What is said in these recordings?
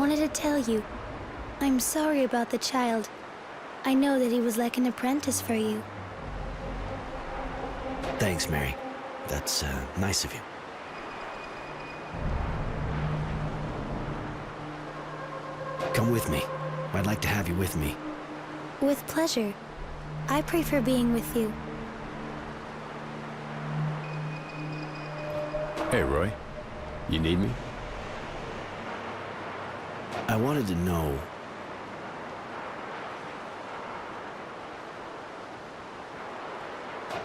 wanted to tell you, I'm sorry about the child. I know that he was like an apprentice for you. Thanks, Mary. That's nice of you. Come with me. I'd like to have you with me. With pleasure. I prefer being with you. Hey, Roy. You need me? I wanted to know...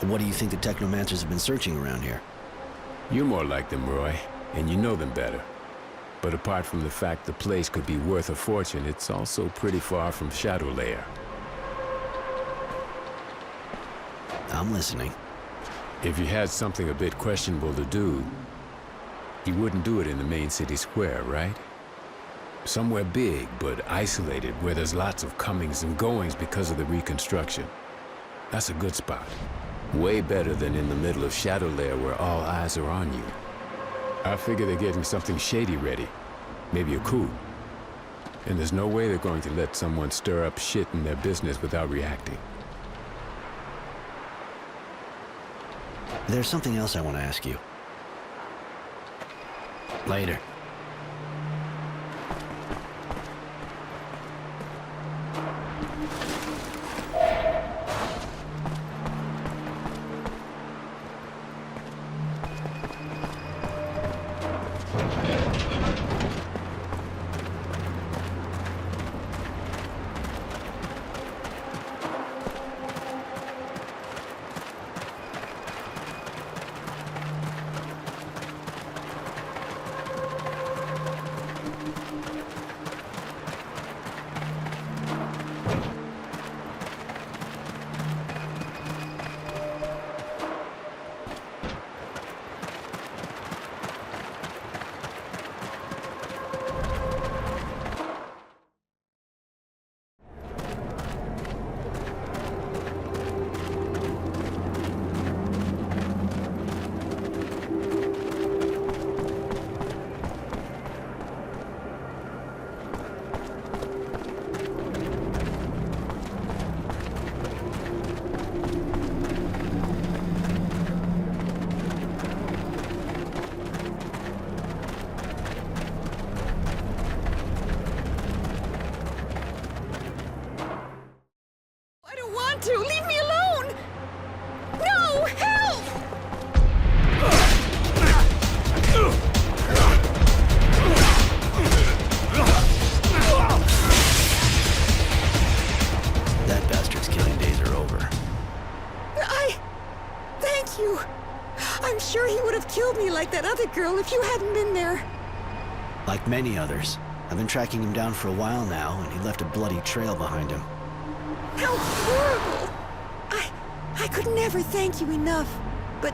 What do you think the technomancers have been searching around here? You're more like them, Roy, and you know them better. But apart from the fact the place could be worth a fortune, it's also pretty far from Shadow Lair. I'm listening. If you had something a bit questionable to do, you wouldn't do it in the main city square, right? Somewhere big, but isolated, where there's lots of comings and goings because of the reconstruction. That's a good spot. Way better than in the middle of Shadow Lair where all eyes are on you. I figure they're getting something shady ready. Maybe a coup. And there's no way they're going to let someone stir up shit in their business without reacting. There's something else I want to ask you. Later. Leave me alone! No! Help! That bastard's killing days are over. Thank you. I'm sure he would have killed me like that other girl if you hadn't been there. Like many others. I've been tracking him down for a while now, and he left a bloody trail behind him. How horrible! I could never thank you enough. But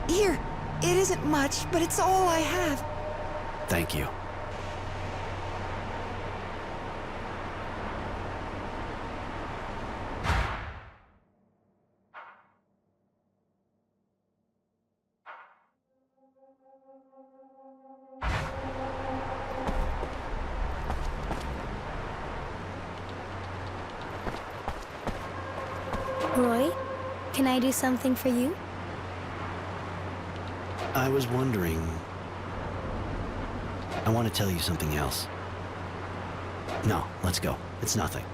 here, it isn't much, but it's all I have. Thank you. Roy, can I do something for you? I was wondering... I want to tell you something else. No, let's go. It's nothing.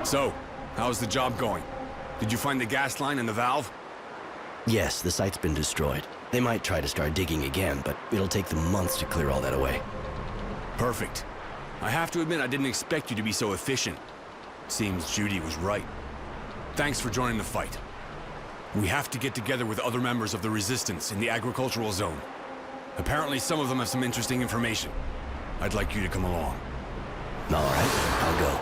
So, how's the job going? Did you find the gas line and the valve? Yes, the site's been destroyed. They might try to start digging again, but it'll take them months to clear all that away. Perfect. I have to admit I didn't expect you to be so efficient. Seems Judy was right. Thanks for joining the fight. We have to get together with other members of the Resistance in the agricultural zone. Apparently some of them have some interesting information. I'd like you to come along. All right, I'll go.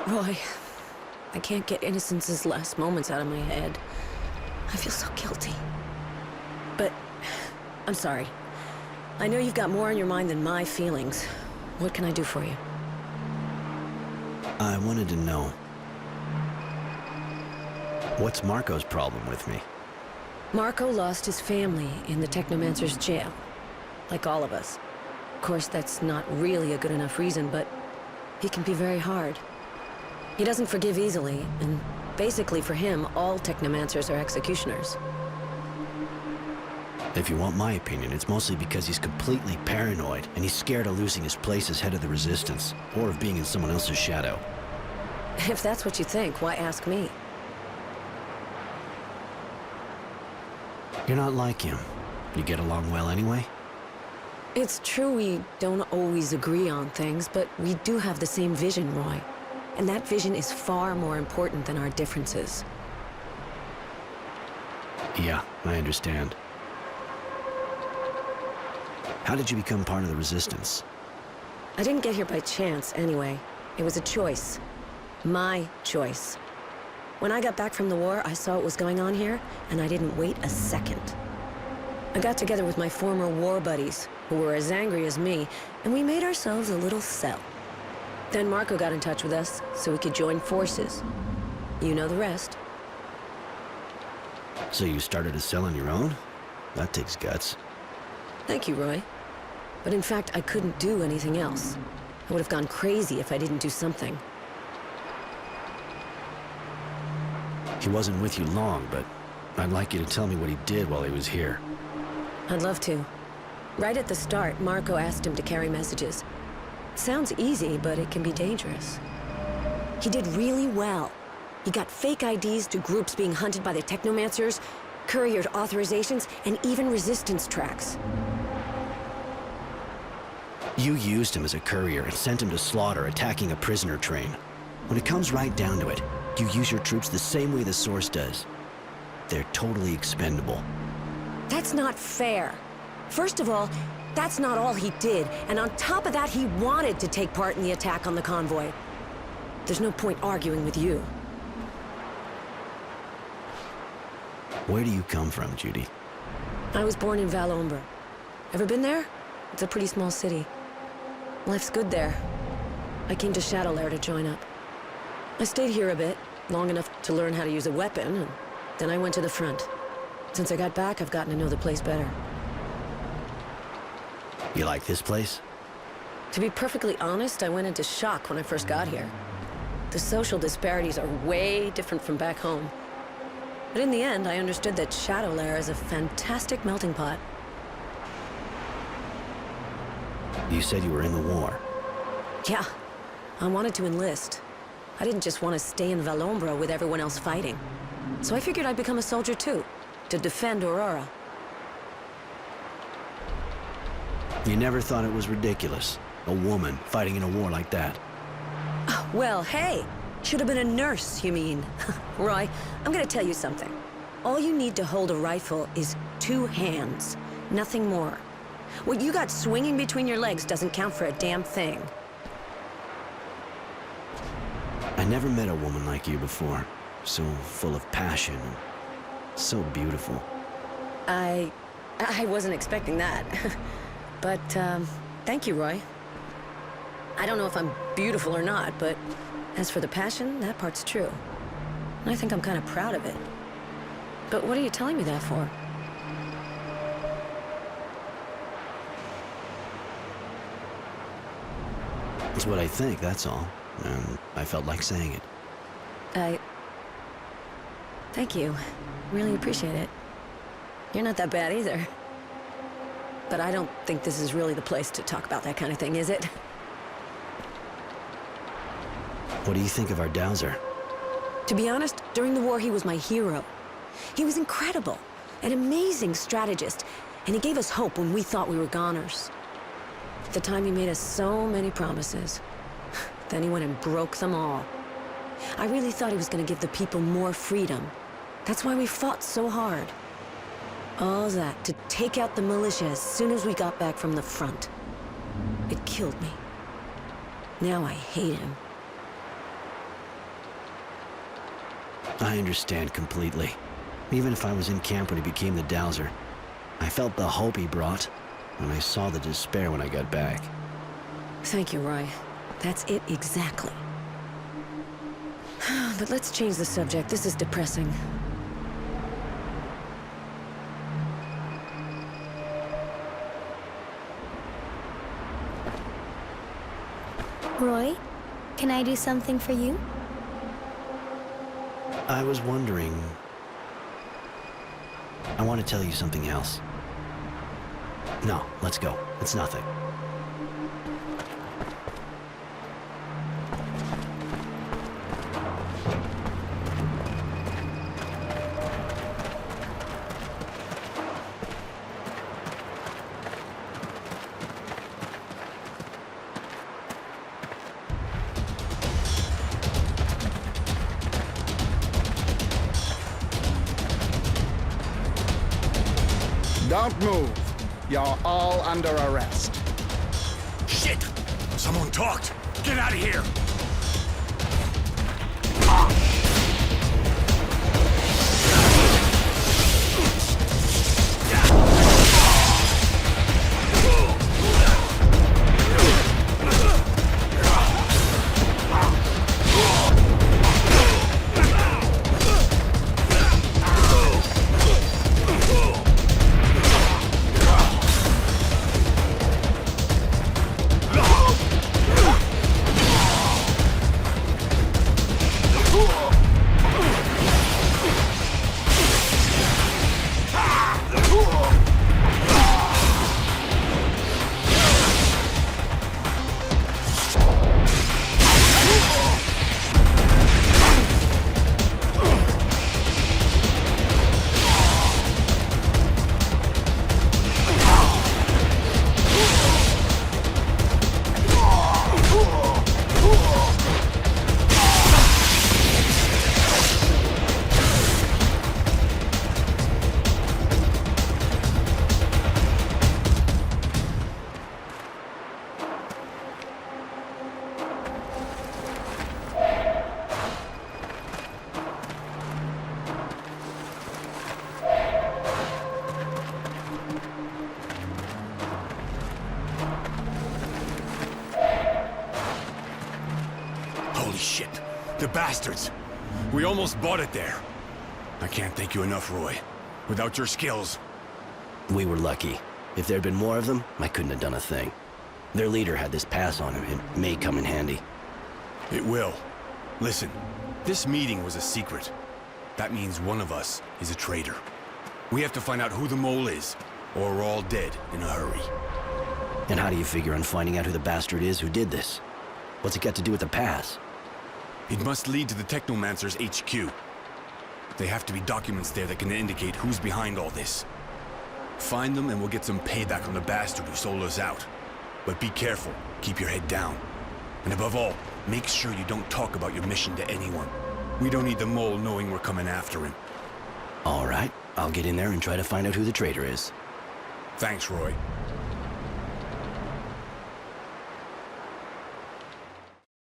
Roy, I can't get Innocence's last moments out of my head. I feel so guilty. But, I'm sorry. I know you've got more on your mind than my feelings. What can I do for you? I wanted to know, what's Marco's problem with me? Marco lost his family in the Technomancer's jail. Like all of us. Of course, that's not really a good enough reason, but he can be very hard. He doesn't forgive easily, and basically for him, all Technomancers are executioners. If you want my opinion, it's mostly because he's completely paranoid, and he's scared of losing his place as head of the Resistance, or of being in someone else's shadow. If that's what you think, why ask me? You're not like him. You get along well anyway? It's true we don't always agree on things, but we do have the same vision, Roy. And that vision is far more important than our differences. Yeah, I understand. How did you become part of the Resistance? I didn't get here by chance, anyway. It was a choice. My choice. When I got back from the war, I saw what was going on here, and I didn't wait a second. I got together with my former war buddies, who were as angry as me, and we made ourselves a little cell. Then Marco got in touch with us, so we could join forces. You know the rest. So you started a cell on your own? That takes guts. Thank you, Roy. But in fact, I couldn't do anything else. I would have gone crazy if I didn't do something. He wasn't with you long, but I'd like you to tell me what he did while he was here. I'd love to. Right at the start, Marco asked him to carry messages. Sounds easy, but it can be dangerous. He did really well. He got fake IDs to groups being hunted by the Technomancers, couriered authorizations, and even resistance tracks. You used him as a courier and sent him to slaughter, attacking a prisoner train. When it comes right down to it, you use your troops the same way the Source does. They're totally expendable. That's not fair. First of all, that's not all he did, and on top of that, he wanted to take part in the attack on the convoy. There's no point arguing with you. Where do you come from, Judy? I was born in Valombre. Ever been there? It's a pretty small city. Life's good there. I came to Shadowlair to join up. I stayed here a bit, long enough to learn how to use a weapon, and then I went to the front. Since I got back, I've gotten to know the place better. You like this place? To be perfectly honest, I went into shock when I first got here. The social disparities are way different from back home. But in the end, I understood that Shadowlair is a fantastic melting pot. You said you were in the war. Yeah, I wanted to enlist. I didn't just want to stay in Valombre with everyone else fighting. So I figured I'd become a soldier too, to defend Aurora. You never thought it was ridiculous? A woman fighting in a war like that? Well, hey! Should have been a nurse, you mean? Roy, I'm gonna tell you something. All you need to hold a rifle is 2 hands. Nothing more. What you got swinging between your legs doesn't count for a damn thing. I never met a woman like you before. So full of passion. So beautiful. I wasn't expecting that. But, thank you, Roy. I don't know if I'm beautiful or not, but as for the passion, that part's true. And I think I'm kind of proud of it. But what are you telling me that for? It's what I think, that's all. And I felt like saying it. Thank you. Really appreciate it. You're not that bad either. But I don't think this is really the place to talk about that kind of thing, is it? What do you think of our dowser? To be honest, during the war he was my hero. He was incredible, an amazing strategist, and he gave us hope when we thought we were goners. At the time he made us so many promises. Then he went and broke them all. I really thought he was going to give the people more freedom. That's why we fought so hard. All that to take out the militia as soon as we got back from the front. It killed me. Now I hate him. I understand completely. Even if I was in camp when he became the dowser, I felt the hope he brought, and I saw the despair when I got back. Thank you, Roy. That's it exactly. But let's change the subject. This is depressing. Roy, can I do something for you? I was wondering... I want to tell you something else. No, let's go. It's nothing. Don't move. You're all under arrest. Shit! Someone talked! Get out of here! Holy shit. The bastards. We almost bought it there. I can't thank you enough, Roy. Without your skills. We were lucky. If there'd been more of them, I couldn't have done a thing. Their leader had this pass on him. It may come in handy. It will. Listen, this meeting was a secret. That means one of us is a traitor. We have to find out who the mole is, or we're all dead in a hurry. And how do you figure on finding out who the bastard is who did this? What's it got to do with the pass? It must lead to the Technomancer's HQ. There have to be documents there that can indicate who's behind all this. Find them and we'll get some payback on the bastard who sold us out. But be careful, keep your head down. And above all, make sure you don't talk about your mission to anyone. We don't need the mole knowing we're coming after him. All right, I'll get in there and try to find out who the traitor is. Thanks, Roy.